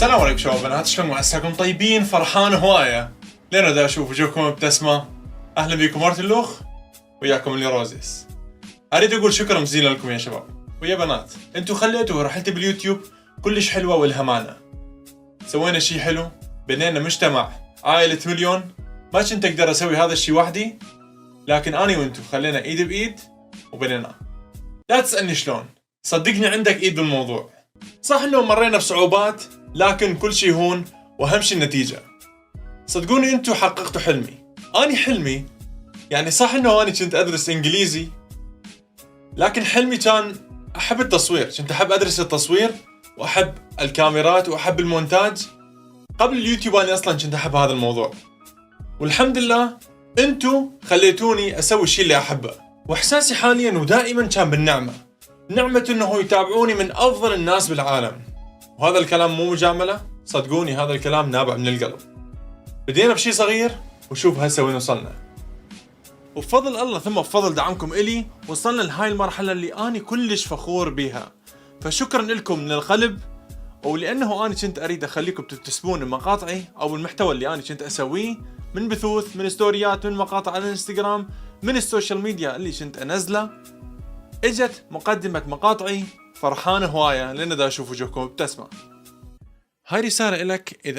السلام عليكم شباب بنات، شلون عساكم؟ طيبين؟ فرحان هوايه لأنه دا أشوف وجوهكم مبتسمة. أهلا بكم مرة اللوخ، وياكم اللي روزيس. أريد أقول شكرا جزيلا لكم يا شباب ويا بنات، أنتوا خليتوا رحلتي باليوتيوب كلش حلوة والهمانة. سوينا شي حلو، بنينا مجتمع عائلة مليون. ما كنت أقدر أسوي هذا الشي وحدي، لكن أنا وأنتوا خلينا إيد بإيد وبنيناه. لا تسألني شلون، صدقني عندك إيد بالموضوع. صح إنه مرينا بصعوبات، لكن كل شي هون وأهم شي النتيجة. صدقوني أنتوا حققتوا حلمي. أنا حلمي يعني صح إنه أنا كنت أدرس إنجليزي، لكن حلمي كان أحب التصوير. كنت أحب أدرس التصوير وأحب الكاميرات وأحب المونتاج. قبل اليوتيوب أنا أصلاً كنت أحب هذا الموضوع، والحمد لله أنتوا خليتوني أسوي الشيء اللي أحبه. وإحساسي حالياً ودائماً كان بالنعمة، نعمة إنه يتابعوني من أفضل الناس بالعالم. وهذا الكلام مو مجاملة، صدقوني هذا الكلام نابع من القلب. بدينا بشي صغير وشوف هسه وين وصلنا، وبفضل الله ثم بفضل دعمكم إلي وصلنا لهاي المرحلة اللي أنا كلش فخور بيها. فشكرا لكم من القلب. ولأنه أنا كنت أريد أخليكم تكتسبون مقاطعي أو المحتوى اللي أنا كنت أسويه من بثوث، من ستوريات، من مقاطع على الانستغرام، من السوشيال ميديا اللي كنت أنزله، اجت مقدمة مقاطعي. فرحان هواية لأن دا أشوف وجوهكم مبتسمة. هاي رسالة إلك، إذا